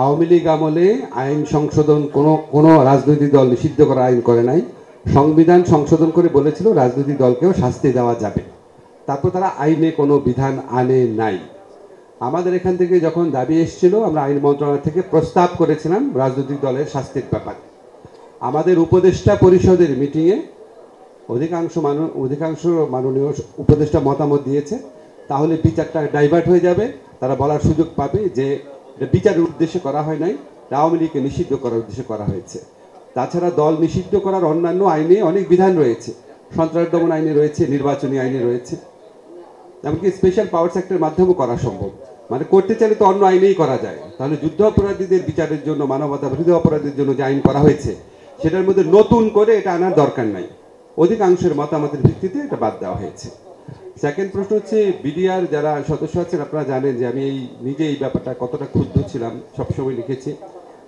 আওয়ামী লীগ আমলে আইন সংশোধন কোনো রাজনৈতিক দল নিষিদ্ধ করা আইন করে নাই। সংবিধান সংশোধন করে বলেছিল রাজনৈতিক দলকেও শাস্তি দেওয়া যাবে, তারপর তারা আইনে কোনো বিধান আনে নাই। আমাদের এখান থেকে যখন দাবি এসেছিল, আমরা আইন মন্ত্রণালয় থেকে প্রস্তাব করেছিলাম রাজনৈতিক দলের শাস্তির ব্যাপারে। আমাদের উপদেষ্টা পরিষদের মিটিংয়ে অধিকাংশ মাননীয় উপদেষ্টা মতামত দিয়েছে, তাহলে বিচারটা ডাইভার্ট হয়ে যাবে। তারা বলার সুযোগ পাবে যে এটা বিচারের উদ্দেশ্যে করা হয় নাই, আওয়ামী লীগকে নিষিদ্ধ করার উদ্দেশ্যে করা হয়েছে। তাছাড়া দল নিষিদ্ধ করার অন্যান্য আইনে অনেক বিধান রয়েছে, সন্ত্রাস দমন আইনে রয়েছে, নির্বাচনী আইনে রয়েছে, এমনকি স্পেশাল পাওয়ার সেক্টরের মাধ্যমেও করা সম্ভব। মানে করতে চাইলে তো অন্য আইনেই করা যায়। তাহলে যুদ্ধ অপরাধীদের বিচারের জন্য, মানবতা বিরোধী অপরাধের জন্য যে আইন করা হয়েছে, সেটার মধ্যে নতুন করে এটা আনার দরকার নাই। অধিকাংশের মতামতের ভিত্তিতে এটা বাদ দেওয়া হয়েছে। সেকেন্ড প্রশ্ন হচ্ছে, বিডিআর যারা সদস্য আছেন, আপনারা জানেন যে আমি নিজে এই ব্যাপারটা কতটা ক্ষুব্ধ ছিলাম, সবসময় লিখেছি।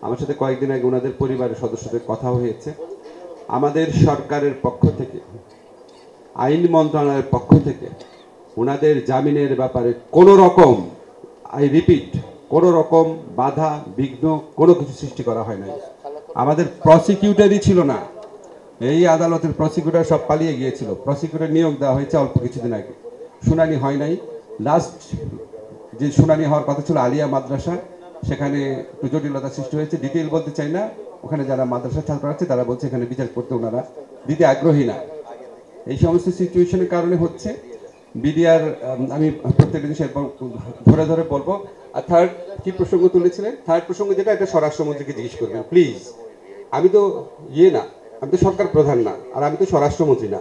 আমার সাথে কয়েকদিন আগে ওনাদের পরিবারের সদস্যদের কথা হয়েছে। আমাদের সরকারের পক্ষ থেকে, আইন মন্ত্রণালয়ের পক্ষ থেকে ওনাদের জামিনের ব্যাপারে কোনো রকম, আই রিপিট, কোনো রকম বাধা বিঘ্ন কোনো কিছু সৃষ্টি করা হয় নাই। আমাদের প্রসিকিউটরই ছিল না, এই আদালতের প্রসিকিউটর সব পালিয়ে গিয়েছিল। প্রসিকিউটর নিয়োগ দেওয়া হয়েছে অল্প কিছুদিন আগে, শুনানি হয় নাই। লাস্ট যে শুনানি হওয়ার কথা ছিল আলিয়া মাদ্রাসা, সেখানে একটু জটিলতা সৃষ্টি হয়েছে। ডিটেইল বলতে চাই না, ওখানে যারা মাদ্রাসা ছাত্র আছে তারা বলছে এখানে বিচার করতে ওনারা দিতে আগ্রহী না। এই সমস্ত সিচুয়েশনের কারণে হচ্ছে বিডিআর, আমি প্রত্যেকটা জিনিস ধরে ধরে বলবো। আর থার্ড কি প্রসঙ্গ তুলেছিলেন, থার্ড প্রসঙ্গ যেটা, এটা স্বরাষ্ট্রমন্ত্রীকে জিজ্ঞেস করবেন প্লিজ। আমি তো না, আমি তো সরকার প্রধান না, আর আমি তো স্বরাষ্ট্রমন্ত্রী না।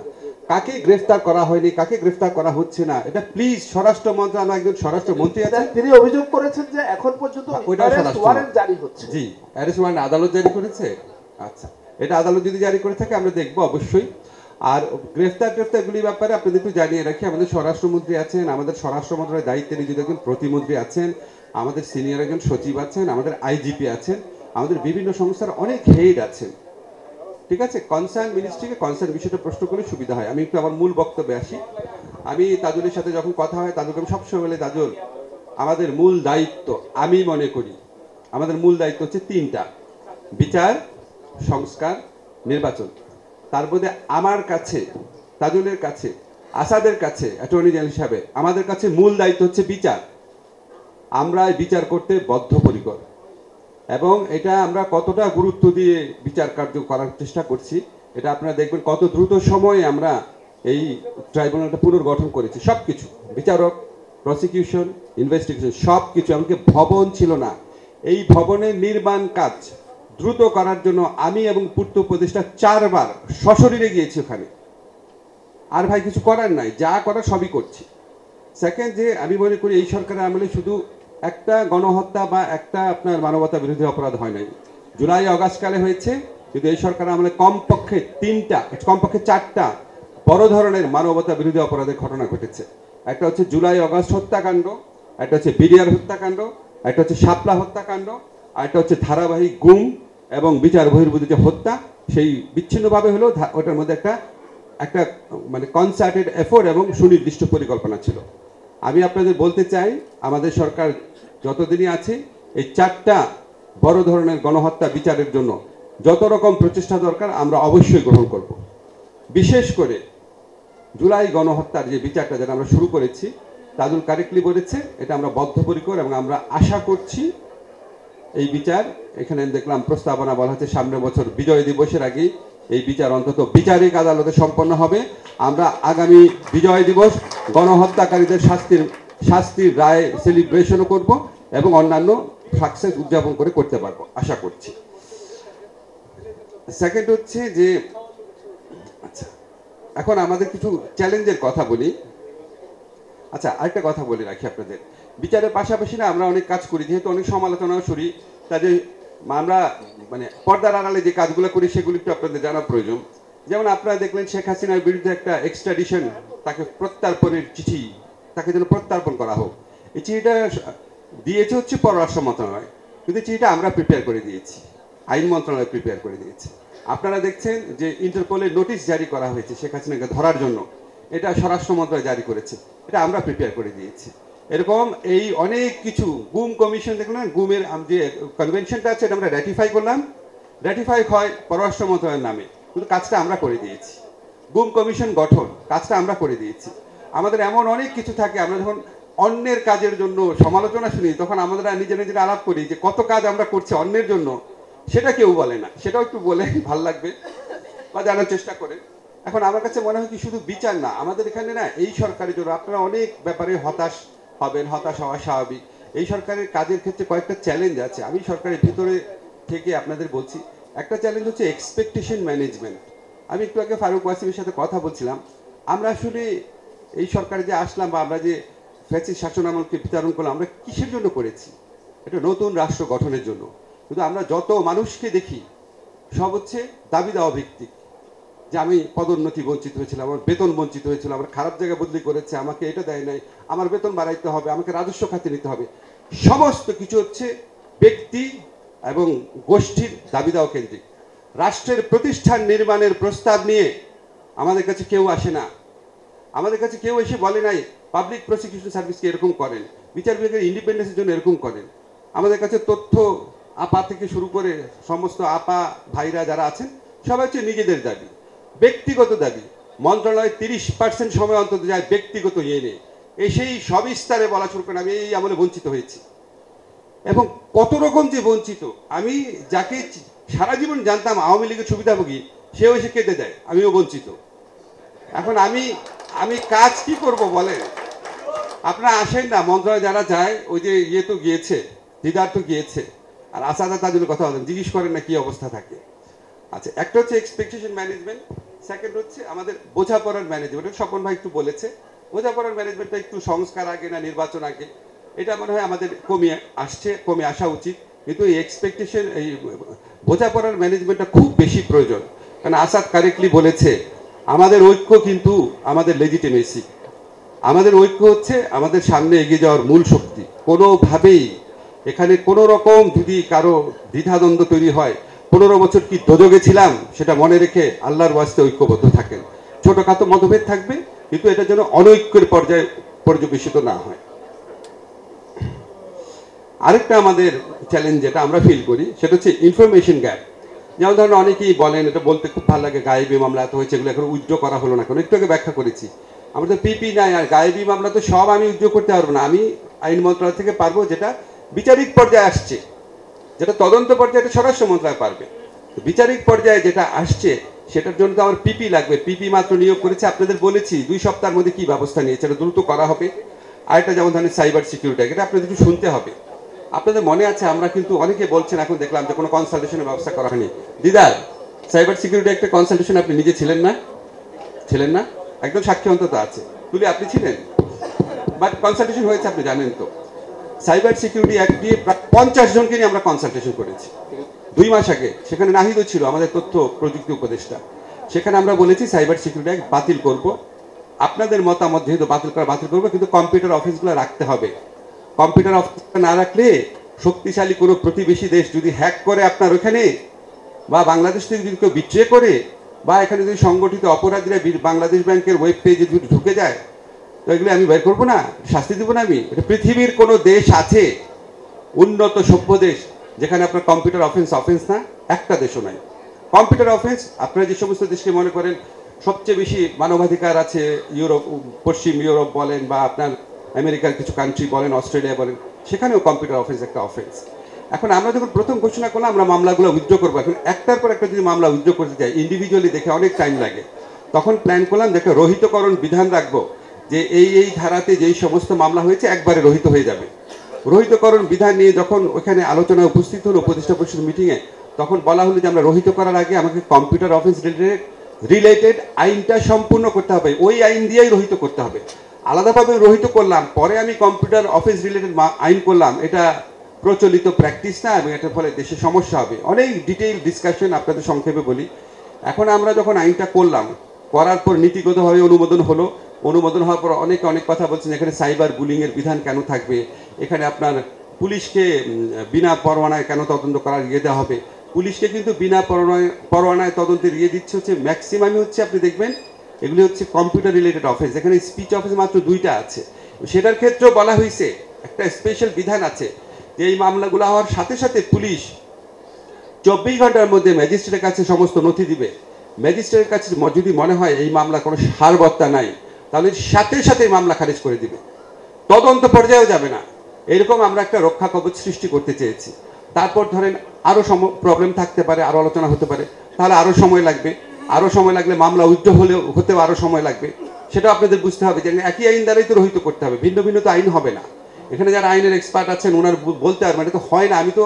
কাকে গ্রেফতার করা হয়নি, কাকে গ্রেফতার করা হচ্ছে না, এটা প্লিজ স্বরাষ্ট্র মন্ত্রণালয়, একজন স্বরাষ্ট্রমন্ত্রী আছেন, তিনি অভিযোগ করেছেন যে এখন পর্যন্ত ওয়ারেন্ট জারি হচ্ছে। জি, অ্যারেস্ট ওয়ারেন্ট আদালত জারি করেছে। আচ্ছা, এটা আদালত যদি জারি করে থাকে আমরা দেখবো অবশ্যই। আর গ্রেফতারগুলির ব্যাপারে আপনাদের একটু জানিয়ে রাখি, আমাদের স্বরাষ্ট্রমন্ত্রী আছেন, আমাদের স্বরাষ্ট্র মন্ত্রণালয়ের দায়িত্বে নিয়োজিত একজন প্রতিমন্ত্রী আছেন, আমাদের সিনিয়র একজন সচিব আছেন, আমাদের আইজিপি আছেন, আমাদের বিভিন্ন সংস্থার অনেক হেড আছেন। ঠিক আছে, কনসার্ন মিনিস্ট্রিকে কনসার্ন বিষয়টা প্রশ্ন করলে সুবিধা হয়। আমি একটু আমার মূল বক্তব্যে আসি। আমি তাজুলের সাথে যখন কথা হয়, তাজুলকে আমি সবসময় বলে, তাজুল, আমাদের মূল দায়িত্ব, আমি মনে করি আমাদের মূল দায়িত্ব হচ্ছে তিনটা: বিচার, সংস্কার, নির্বাচন। তার মধ্যে আমার কাছে, তাজুলের কাছে, আসাদের কাছে, অ্যাটর্নি জেনারেল হিসাবে আমাদের কাছে মূল দায়িত্ব হচ্ছে বিচার। আমরা বিচার করতে বদ্ধপরিকর, এবং এটা আমরা কতটা গুরুত্ব দিয়ে বিচার কার্য করার চেষ্টা করছি, এটা আপনারা দেখবেন কত দ্রুত সময়ে আমরা এই ট্রাইব্যুনালটা পুনর্গঠন করেছি। সব কিছু, বিচারক, প্রসিকিউশন, ইনভেস্টিগেশন, সব কিছু। এমনকি ভবন ছিল না, এই ভবনের নির্মাণ কাজ দ্রুত করার জন্য আমি এবং পূর্ত উপদেষ্টা 4 বার সশরীরে গিয়েছি ওখানে। আর ভাই কিছু করার নাই, যা করার সবই করছি। সেকেন্ড, যে আমি মনে করি এই সরকারের আমলে শুধু একটা গণহত্যা বা একটা আপনার মানবতা বিরোধী অপরাধ হয় নাই, জুলাই অগাস্টকালে হয়েছে, কিন্তু এই সরকার আমলে কমপক্ষে 4টা বড় ধরনের মানবতা বিরোধী অপরাধের ঘটনা ঘটেছে। একটা হচ্ছে জুলাই অগাস্ট হত্যাকাণ্ড, একটা হচ্ছে বিডিআর হত্যাকাণ্ড, একটা হচ্ছে শাপলা হত্যাকাণ্ড, আর একটা হচ্ছে ধারাবাহিক গুম এবং বিচার বহির্ভূত যে হত্যা, সেই বিচ্ছিন্নভাবে হলেও ওটার মধ্যে একটা মানে কনসার্টেড এফোর্ট এবং সুনির্দিষ্ট পরিকল্পনা ছিল। আমি আপনাদের বলতে চাই, আমাদের সরকার যতদিনই আছে, এই 4টা বড় ধরনের গণহত্যা বিচারের জন্য যত রকম প্রচেষ্টা দরকার আমরা অবশ্যই গ্রহণ করব। বিশেষ করে জুলাই গণহত্যার যে বিচারটা যেটা আমরা শুরু করেছি, তাজুল কারেক্টলি বলেছে, এটা আমরা বদ্ধপরিকর এবং আমরা আশা করছি এই বিচার, এখানে দেখলাম প্রস্তাবনা বলা হচ্ছে সামনের বছর বিজয় দিবসের আগেই এই বিচার অন্তত বিচারিক আদালতে সম্পন্ন হবে। আমরা আগামী বিজয় দিবস গণহত্যাকারীদের শাস্তির রায় সেলিব্রেশনও করব এবং অন্যান্য সাকসেস উদযাপন করতে পারবো আশা করছি। সেকেন্ড হচ্ছে যে, আচ্ছা এখন আমাদের কিছু চ্যালেঞ্জের কথা বলি। আচ্ছা, আরেকটা কথা বলে রাখি আপনাদের, বিচারের পাশাপাশি না আমরা অনেক কাজ করি, যেহেতু অনেক সমালোচনাও করি, তাদের আমরা মানে পর্দার আড়ালে যে কাজগুলো করি সেগুলি একটু আপনাদের জানা প্রয়োজন। যেমন আপনারা দেখলেন শেখ হাসিনার বিরুদ্ধে একটা এক্সট্রাডিশন, তাকে প্রত্যার্পণের চিঠি, তাকে যেন প্রত্যার্পণ করা হোক। এই চিঠিটা দিয়েছে হচ্ছে পররাষ্ট্র মন্ত্রণালয়, কিন্তু চিঠিটা আমরা প্রিপেয়ার করে দিয়েছি, আইন মন্ত্রণালয় প্রিপেয়ার করে দিয়েছে। আপনারা দেখছেন যে ইন্টারপোলের নোটিশ জারি করা হয়েছে শেখ হাসিনাকে ধরার জন্য, এটা স্বরাষ্ট্র মন্ত্রণালয় জারি করেছে, এটা আমরা প্রিপেয়ার করে দিয়েছি। এরকম এই অনেক কিছু গুম কমিশন দেখলেন, গুমের যে কনভেনশনটা আছে এটা আমরা র্যাটিফাই করলাম, র্যাটিফাই হয় পররাষ্ট্র মন্ত্রণালয়ের নামে, কিন্তু কাজটা আমরা করে দিয়েছি। গুম কমিশন গঠন কাজটা আমরা করে দিয়েছি। আমাদের এমন অনেক কিছু থাকে, আমরা যখন অন্যের কাজের জন্য সমালোচনা শুনি তখন আমরা নিজেরা আলাপ করি যে কত কাজ আমরা করছি অন্যের জন্য, সেটা কেউ বলে না, সেটাও একটু বলে ভাল লাগবে বা জানার চেষ্টা করে। এখন আমার কাছে মনে হয় কি শুধু বিচার না, আমাদের এখানে না এই সরকারের জন্য আপনারা অনেক ব্যাপারে হতাশ হবেন, হতাশ হওয়া স্বাভাবিক। এই সরকারের কাজের ক্ষেত্রে কয়েকটা চ্যালেঞ্জ আছে, আমি সরকারের ভিতরে থেকে আপনাদের বলছি। একটা চ্যালেঞ্জ হচ্ছে এক্সপেকটেশন ম্যানেজমেন্ট। আমি একটু আগে ফারুক ওয়াসিমের সাথে কথা বলছিলাম, আমরা আসলে এই সরকারে যে আসলাম বা আমরা যে ফ্যাসিস্ট শাসনামলকে বিতরণ করলাম, আমরা কিসের জন্য করেছি? এটা নতুন রাষ্ট্র গঠনের জন্য। কিন্তু আমরা যত মানুষকে দেখি সব হচ্ছে দাবি দেওয়া ভিত্তিক, যে আমি পদোন্নতি বঞ্চিত হয়েছিলাম, আমার বেতন বঞ্চিত হয়েছিল, আমার খারাপ জায়গায় বদলি করেছে, আমাকে এটা দেয় নাই, আমার বেতন বাড়াইতে হবে, আমাকে রাজস্ব খাতে নিতে হবে। সমস্ত কিছু হচ্ছে ব্যক্তি এবং গোষ্ঠীর দাবি দেওয়া কেন্দ্রিক। রাষ্ট্রের প্রতিষ্ঠান নির্মাণের প্রস্তাব নিয়ে আমাদের কাছে কেউ আসে না, আমাদের কাছে কেউ এসে বলে নাই পাবলিক প্রসিকিউশন সার্ভিসকে এরকম করেন, বিচার বিভাগের ইন্ডিপেন্ডেন্সের জন্য এরকম করেন। আমাদের কাছে তথ্য আপা থেকে শুরু করে সমস্ত আপা ভাইরা যারা আছেন সবাই হচ্ছে নিজেদের দাবি, ব্যক্তিগত দাবি। মন্ত্রণালয় 30% সময় অন্তত যায় ব্যক্তিগত ইয়ে নিয়ে, সেই সবিস্তারে বলা শুরু করেন আমি এই আমলে বঞ্চিত হয়েছি। এবং কত রকম যে বঞ্চিত, আমি যাকে সারা জীবন জানতাম আওয়ামী লীগের সুবিধাভোগী, সেও এসে কেঁদে দেয় আমিও বঞ্চিত। এখন আমি কাজ কি করব বলেন? আপনারা আসেন না, মন্ত্রণালয় যারা যায়, ওই যে ইয়ে তো গিয়েছে, দিদার তো গিয়েছে, আর আসাদা তাজুল কথা বলেন, জিজ্ঞেস করেন না কি অবস্থা থাকে। আচ্ছা, একটা হচ্ছে এক্সপেকটেশন ম্যানেজমেন্ট, সেকেন্ড হচ্ছে আমাদের বোঝাপড়ার ম্যানেজমেন্ট। স্বপন ভাই একটু বলেছে বোঝাপড়ার ম্যানেজমেন্টটা একটু সংস্কার আগে না নির্বাচন আগে, এটা মনে হয় আমাদের কমে আসা উচিত। কিন্তু এই এক্সপেকটেশন, এই বোঝাপড়ার ম্যানেজমেন্টটা খুব বেশি প্রয়োজন। কারণ আসাদ কারেক্টলি বলেছে আমাদের ঐক্য কিন্তু আমাদের লেজিটিমেসি, আমাদের ঐক্য হচ্ছে আমাদের সামনে এগিয়ে যাওয়ার মূল শক্তি। কোনোভাবেই এখানে কোনো রকম যদি কারো দ্বিধাদ্বন্দ্ব তৈরি হয়, 15 বছর কি দোজগে ছিলাম সেটা মনে রেখে আল্লাহর ওয়াস্তে ঐক্যবদ্ধ থাকেন। ছোটখাটো মতভেদ থাকবে, কিন্তু এটা যেন অনৈক্যের পর্যায়ে পর্যবেসিত না হয়। আরেকটা আমাদের চ্যালেঞ্জ যেটা আমরা ফিল করি সেটা হচ্ছে ইনফরমেশন গ্যাপ। যেমন ধরেন অনেকেই বলেন, এটা বলতে খুব ভালো লাগে, গায়েবী মামলা এত হয়েছে, এগুলো এখন উইথড্র করা হলো না কেন? একটু আগে ব্যাখ্যা করেছি, আমাদের পিপি নাই, আর গায়েবী মামলা তো সব আমি উইথড্র করতে পারবো না। আমি আইন মন্ত্রণালয় থেকে পারবো, যেটা বিচারিক পর্যায়ে আসছে, যেটা তদন্ত পর্যায়ে এটা স্বরাষ্ট্র মন্ত্রণালয় পারবে। বিচারিক পর্যায়ে যেটা আসছে সেটার জন্য তো আমার পিপি লাগবে, পিপি মাত্র নিয়োগ করেছে। আপনাদের বলেছি 2 সপ্তাহের মধ্যে কি ব্যবস্থা নিয়েছে, এটা দ্রুত করা হবে। আরেকটা যেমন ধরেন সাইবার সিকিউরিটি, এটা আপনাদের একটু শুনতে হবে। আপনাদের মনে আছে আমরা কিন্তু অনেকে বলছেন, এখন দেখলাম যে কোনো কনসালটেশনের ব্যবস্থা করা হয়নি। দিদার, সাইবার সিকিউরিটি একটা কনসালটেশন আপনি নিজে ছিলেন না? ছিলেন না? একদম সাক্ষী অন্তত আছে। তুলি আপনি ছিলেন? বাট কনসালটেশন হয়েছে, আপনি জানেন তো। সাইবার সিকিউরিটি অ্যাক্ট দিয়ে প্রায় 50 জনকে নিয়ে আমরা কনসালটেশন করেছি 2 মাস আগে। সেখানে নাহিদও ছিল, আমাদের তথ্য প্রযুক্তি উপদেষ্টা। সেখানে আমরা বলেছি সাইবার সিকিউরিটি অ্যাক্ট বাতিল করব। আপনাদের মতামত যেহেতু বাতিল করবো, কিন্তু কম্পিউটার অফিসগুলো রাখতে হবে। কম্পিউটার অফিস না রাখলে শক্তিশালী কোনো প্রতিবেশী দেশ যদি হ্যাক করে আপনার ওখানে, বা বাংলাদেশ থেকে যদি কেউ বিট্রে করে, বা এখানে যদি সংগঠিত অপরাধীরা বাংলাদেশ ব্যাংকের ওয়েব পেজে যদি ঢুকে যায়, তো এগুলো আমি বের করবো না, শাস্তি দেবো না আমি? এটা পৃথিবীর কোনো দেশ আছে উন্নত সভ্য দেশ যেখানে আপনার কম্পিউটার অফেন্স না? একটা দেশও নাই। কম্পিউটার অফেন্স আপনারা যে সমস্ত দেশকে মনে করেন সবচেয়ে বেশি মানবাধিকার আছে, ইউরোপ, পশ্চিম ইউরোপ বলেন, বা আপনার আমেরিকার কিছু কান্ট্রি বলেন, অস্ট্রেলিয়া বলেন, সেখানেও কম্পিউটার অফেন্স একটা অফেন্স। এখন আমরা যখন প্রথম ঘোষণা করলাম আমরা মামলাগুলো উইথড্র করবো, এখন একটার পর একটা যদি মামলা উইথড্র করতে যাই ইন্ডিভিজুয়ালি দেখে অনেক টাইম লাগে। তখন প্ল্যান করলাম যে একটা রহিতকরণ বিধান রাখবো, যে এই ধারাতে যেই সমস্ত মামলা হয়েছে একবারে রহিত হয়ে যাবে। রহিতকরণ বিধান নিয়ে যখন ওখানে আলোচনায় উপস্থিত হলো উপদেষ্টা পরিষদ মিটিংয়ে, তখন বলা হলো যে আমরা রহিত করার আগে আমাকে কম্পিউটার অফেন্স রিলেটেড আইনটা সম্পূর্ণ করতে হবে, ওই আইন দিয়েই রহিত করতে হবে। আলাদাভাবে রহিত করলাম, পরে আমি কম্পিউটার অফেন্স রিলেটেড আইন করলাম, এটা প্রচলিত প্র্যাকটিস না, এবং এটার ফলে দেশে সমস্যা হবে। অনেক ডিটেইল ডিসকাশন, আপনাদের সংক্ষেপে বলি। এখন আমরা যখন আইনটা করলাম, করার পর নীতিগতভাবে অনুমোদন হলো। অনুমোদন হওয়ার পর অনেকে অনেক কথা বলছেন, এখানে সাইবার বুলিংয়ের বিধান কেন থাকবে, এখানে আপনার পুলিশকে বিনা পরোয়ানায় কেন তদন্ত করার ইয়ে দেওয়া হবে। পুলিশকে কিন্তু বিনা পরোয়ানায় তদন্তের ইয়ে দিচ্ছে হচ্ছে ম্যাক্সিমামই হচ্ছে, আপনি দেখবেন এগুলি হচ্ছে কম্পিউটার রিলেটেড অফেন্স। এখানে স্পিচ অফেন্স মাত্র 2টা আছে। সেটার ক্ষেত্রেও বলা হয়েছে একটা স্পেশাল বিধান আছে যে এই মামলাগুলো হওয়ার সাথে সাথে পুলিশ 24 ঘন্টার মধ্যে ম্যাজিস্ট্রেটের কাছে সমস্ত নথি দিবে। ম্যাজিস্ট্রেটের কাছে যদি মনে হয় এই মামলা কোনো সারবত্তা নাই, তাহলে সাথে সাথে মামলা খারিজ করে দিবে, তদন্ত পর্যায়েও যাবে না। এরকম আমরা একটা রক্ষা কবচ সৃষ্টি করতে চেয়েছি। তারপর ধরেন আরও প্রবলেম থাকতে পারে, আরও আলোচনা হতে পারে, তাহলে আরও সময় লাগবে। আরও সময় লাগলে মামলা উইথড্র হতেও আরও সময় লাগবে। সেটা আপনাদের বুঝতে হবে যে একই আইন দ্বারাই তো রহিত করতে হবে, ভিন্ন ভিন্ন তো আইন হবে না। এখানে যারা আইনের এক্সপার্ট আছেন ওনার বলতে পারবেন, এটা তো হয় না। আমি তো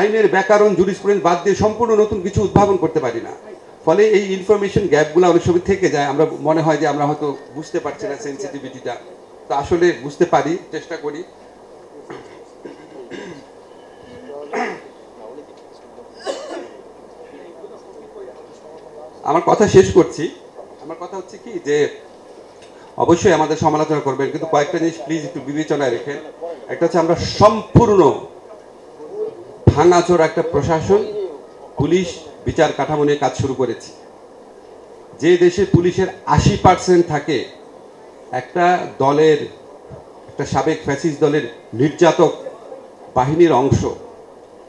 আইনের ব্যাকরণ জুরিসপ্রুডেন্স বাদ দিয়ে সম্পূর্ণ নতুন কিছু উদ্ভাবন করতে পারি না। ফলে এই ইনফরমেশন গ্যাপগুলো অনেক সময় থেকে যায়। আমরা মনে হয় যে আমরা হয়তো বুঝতে পারছি না সেন্সিটিভিটিটা, তো আসলে বুঝতে পারি, চেষ্টা করি। আমার কথা শেষ করছি। আমার কথা হচ্ছে কি যে অবশ্যই আমাদের সমালোচনা করবেন, কিন্তু কয়েকটা জিনিস প্লিজ একটু বিবেচনায় রেখেন। একটা হচ্ছে আমরা সম্পূর্ণ ভাঙাচোরা একটা প্রশাসন, পুলিশ, বিচার কাঠামো নিয়ে কাজ শুরু করেছি। যে দেশে পুলিশের 80% থাকে একটা দলের, একটা সাবেক ফ্যাসিস্ট দলের নির্যাতক বাহিনীর অংশ,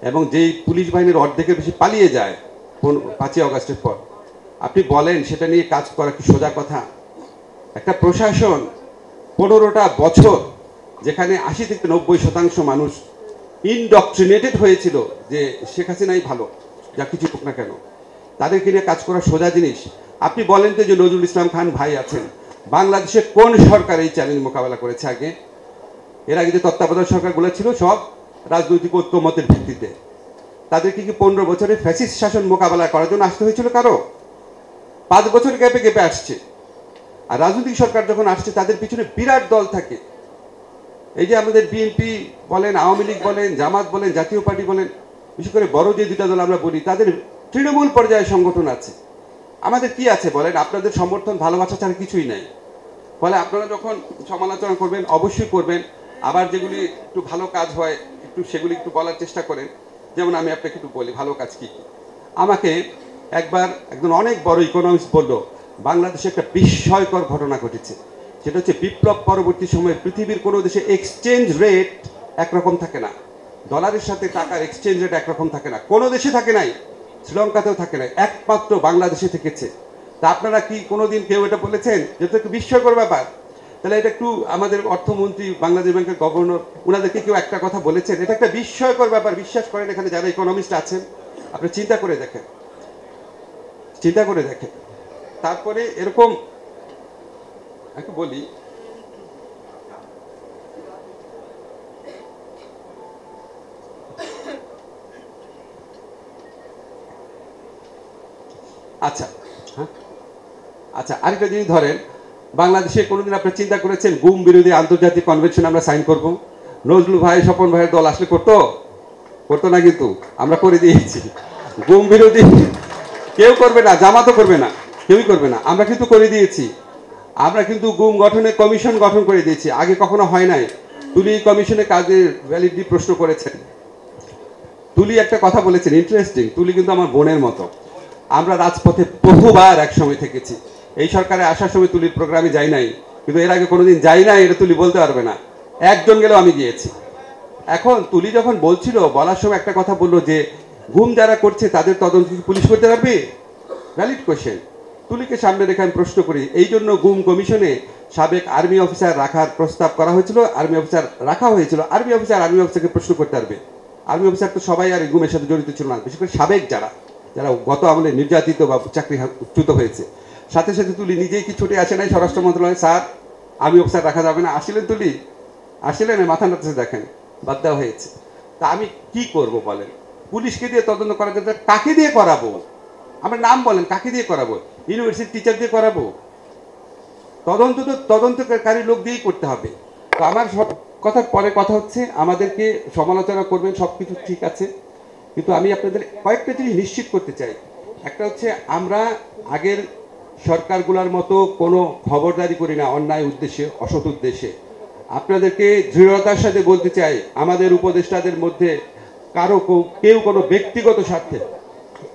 এবং যেই পুলিশ বাহিনীর অর্ধেকের বেশি পালিয়ে যায় 5ই আগস্টের পর, আপনি বলেন সেটা নিয়ে কাজ করা কি সোজা কথা? একটা প্রশাসন 15টা বছর, যেখানে 80 থেকে 90% মানুষ ইনডক্ট্রিনেটেড হয়েছিল যে শেখ হাসিনাই ভালো, যা কিছু হোক না কেন, তাদেরকে নিয়ে কাজ করা সোজা জিনিস? আপনি বলেন তো যে নজরুল ইসলাম খান ভাই আছেন, বাংলাদেশে কোন সরকার এই চ্যালেঞ্জ মোকাবেলা করেছে আগে? এর আগে যে তত্ত্বাবধায়ক সরকারগুলো ছিল সব রাজনৈতিক ঐক্যমতের ভিত্তিতে। তাদেরকে কি 15 বছরে ফ্যাসিস্ট শাসন মোকাবেলা করার জন্য আসতে হয়েছিল কারো? 5 বছর গ্যাপে গ্যাপে আসছে। আর রাজনৈতিক সরকার যখন আসছে তাদের পিছনে বিরাট দল থাকে। এই যে আমাদের বিএনপি বলেন, আওয়ামী লীগ বলেন, জামাত বলেন, জাতীয় পার্টি বলেন, বিশেষ করে বড় যে দুটা দল আমরা বলি, তাদের তৃণমূল পর্যায়ে সংগঠন আছে। আমাদের কি আছে বলেন? আপনাদের সমর্থন, ভালোবাসা ছাড়া কিছুই নাই। ফলে আপনারা যখন সমালোচনা করবেন অবশ্যই করবেন, আবার যেগুলি একটু ভালো কাজ হয় একটু সেগুলি একটু বলার চেষ্টা করেন। যেমন আমি আপনাকে একটু বলি ভালো কাজ কি কি। আমাকে একবার একজন অনেক বড় ইকোনমিস্ট বলল, বাংলাদেশে একটা বিস্ময়কর ঘটনা ঘটেছে। সেটা হচ্ছে বিপ্লব পরবর্তী সময়ে পৃথিবীর কোনো দেশে এক্সচেঞ্জ রেট একরকম থাকে না, ডলারের সাথে টাকার এক্সচেঞ্জ রেট একরকম থাকে না, কোনো দেশে থাকে নাই, শ্রীলঙ্কাতেও থাকে নাই, একমাত্র বাংলাদেশে থেকেছে। তা আপনারা কি কোনোদিন কেউ এটা বলেছেন? যেটা একটু বিস্ময়কর ব্যাপার। তাহলে এটা একটু আমাদের অর্থমন্ত্রী, বাংলাদেশ ব্যাংকের গভর্নর, ওনাদেরকে কেউ একটা কথা বলেছেন? এটা একটা বিস্ময়কর ব্যাপার। বিশ্বাস করেন, এখানে যারা ইকোনমিস্ট আছেন আপনি চিন্তা করে দেখেন, চিন্তা করে দেখেন। তারপরে এরকম একটু বলি, আচ্ছা হ্যাঁ আচ্ছা, আরেকটা জিনিস ধরেন, বাংলাদেশে কোনোদিন আপনি চিন্তা করেছেন গুম বিরোধী আন্তর্জাতিক কনভেনশন আমরা সাইন করব? নজরুল ভাই, স্বপন ভাইয়ের দল আসলে করতো না, কিন্তু আমরা করে দিয়েছি। গুম বিরোধী কেউ করবে না, জামাতও করবে না, কেউই করবে না, আমরা কিন্তু করে দিয়েছি। আমরা কিন্তু গুম গঠনের কমিশন গঠন করে দিয়েছি, আগে কখনো হয় নাই। তুলি কমিশনের কাজের ভ্যালিডিটি প্রশ্ন করেছেন। তুলি একটা কথা বলেছেন ইন্টারেস্টিং, তুলি কিন্তু আমার বোনের মতো। আমরা রাজপথে বহুবার একসময় থেকেছি। এই সরকারে আসার সময় তুলির প্রোগ্রামে যাই নাই, কিন্তু এর আগে কোনোদিন যাই নাই এটা তুলি বলতে পারবে না। একজন গেলেও আমি গিয়েছি। এখন তুলি যখন বলছিল, বলার সময় একটা কথা বললো যে গুম যারা করছে তাদের তদন্ত কি পুলিশ করতে পারবে? Valid question. তুলিকে সামনে রেখে আমি প্রশ্ন করি, এই জন্য গুম কমিশনে সাবেক আর্মি অফিসার রাখার প্রস্তাব করা হয়েছিল, আর্মি অফিসার রাখা হয়েছিল। আর্মি অফিসারকে প্রশ্ন করতে পারবে? আর্মি অফিসার তো সবাই আর গুমের সাথে জড়িত ছিল না, বিশেষ করে সাবেক যারা গত আমলে নির্যাতিত বা চাকরিচ্যুত হয়েছে। সাথে সাথে তুলি নিজেই কি ছুটে আসে নাই স্বরাষ্ট্র মন্ত্রণালয়, স্যার আর্মি অফিসার রাখা যাবে না? আসলেন তুলি? আসলেন? মাথা নাড়তে দেখেন, বাদ দেওয়া হয়েছে। তা আমি কি করব বলেন? পুলিশকে দিয়ে তদন্ত করা যাবে, কাকে দিয়ে করাবো? আমার নাম বলেন, কাকে দিয়ে করাবো? ইউনিভার্সিটি টিচার দিয়ে করাবো? তদন্ত তো তদন্তকারী লোক দিয়েই করতে হবে। তো আমার সব কথার পরে কথা হচ্ছে, আমাদেরকে সমালোচনা করবেন, সব কিছু ঠিক আছে, কিন্তু আমি আপনাদের কয়েকটা জিনিস নিশ্চিত করতে চাই। একটা হচ্ছে, আমরা আগের সরকারগুলোর মতো কোনো খবরদারি করি না অন্যায় উদ্দেশ্যে, অসৎ উদ্দেশ্যে। আপনাদেরকে দৃঢ়তার সাথে বলতে চাই, আমাদের উপদেষ্টাদের মধ্যে কেউ কোনো ব্যক্তিগত স্বার্থে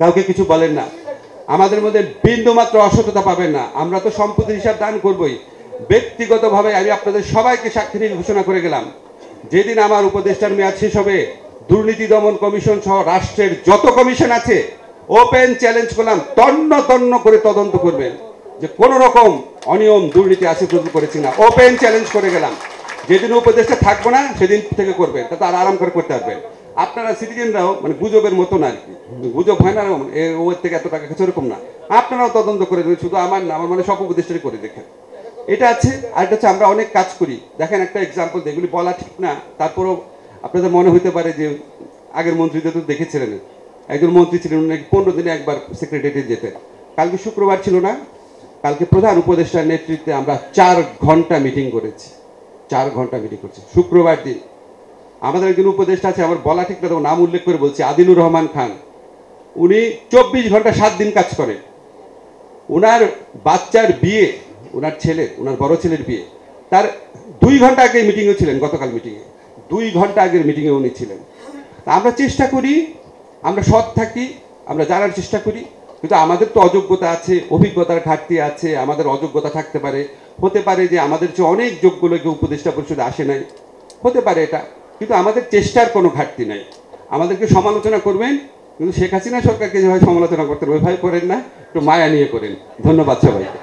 কাউকে কিছু বলেন না। আমাদের মধ্যে বিন্দুমাত্র অসততা পাবেন না। আমরা তো সম্পত্তির হিসাব দান করবই, ব্যক্তিগতভাবে আমি আপনাদের সবাইকে সাক্ষী রেখে ঘোষণা করে গেলাম, যেদিন আমার উপদেষ্টার মেয়াদ শেষ হবে, দুর্নীতি দমন কমিশন সহ রাষ্ট্রের যত কমিশন আছে ওপেন চ্যালেঞ্জ করলাম, তন্ন তন্ন করে তদন্ত করবেন যে কোন রকম অনিয়ম দুর্নীতি আছে করেছি না। ওপেন চ্যালেঞ্জ করে গেলাম, যেদিন উপদেষ্টা থাকবো না সেদিন থেকে করবেন, তাতে আর আরাম করে করতে পারবেন। আপনারা সিটিজেনরাও মানে গুজবের মতো না আর কি, গুজব হয় না ওর থেকে এত টাকা খেয়েছে এরকম না, আপনারাও তদন্ত করে দেবেন, শুধু আমার না, আমার মানে সব উপদেষ্টারই করে দেখেন। এটা আছে। আরেকটা হচ্ছে আমরা অনেক কাজ করি, দেখেন একটা এক্সাম্পল, এগুলি বলা ঠিক না, তারপরও আপনাদের মনে হতে পারে যে আগের মন্ত্রীদের তো দেখেছিলেন, একজন মন্ত্রী ছিলেন উনি 15 দিনে একবার সেক্রেটারিয়েটে যেতেন। কালকে শুক্রবার ছিল না, কালকে প্রধান উপদেষ্টার নেতৃত্বে আমরা 4 ঘন্টা মিটিং করেছি, 4 ঘন্টা মিটিং করছি শুক্রবার দিন। আমাদের একজন উপদেষ্টা আছে, আমার বলা ঠিক না, নাম উল্লেখ করে বলছি, আদিলুর রহমান খান, উনি 24 ঘন্টা 7 দিন কাজ করেন। ওনার বাচ্চার বিয়ে, ওনার ছেলের, ওনার বড় ছেলের বিয়ে, তার 2 ঘন্টা আগে মিটিংয়ে ছিলেন, গতকাল মিটিংয়ে 2 ঘন্টা আগের মিটিংয়ে উনি ছিলেন। আমরা চেষ্টা করি, আমরা সৎ থাকি, আমরা জানার চেষ্টা করি, কিন্তু আমাদের তো অযোগ্যতা আছে, অভিজ্ঞতার ঘাটতি আছে, আমাদের অযোগ্যতা থাকতে পারে, হতে পারে যে আমাদের চেয়ে অনেক যোগ্য লোকে উপদেষ্টা পরিষদে আসে নাই, হতে পারে এটা, কিন্তু আমাদের চেষ্টার কোনো ঘাটতি নাই। আমাদেরকে সমালোচনা করবেন, কিন্তু শেখ হাসিনা সরকারকে যেভাবে সমালোচনা করতেন ওইভাবে করেন না, একটু মায়া নিয়ে করেন। ধন্যবাদ সবাইকে।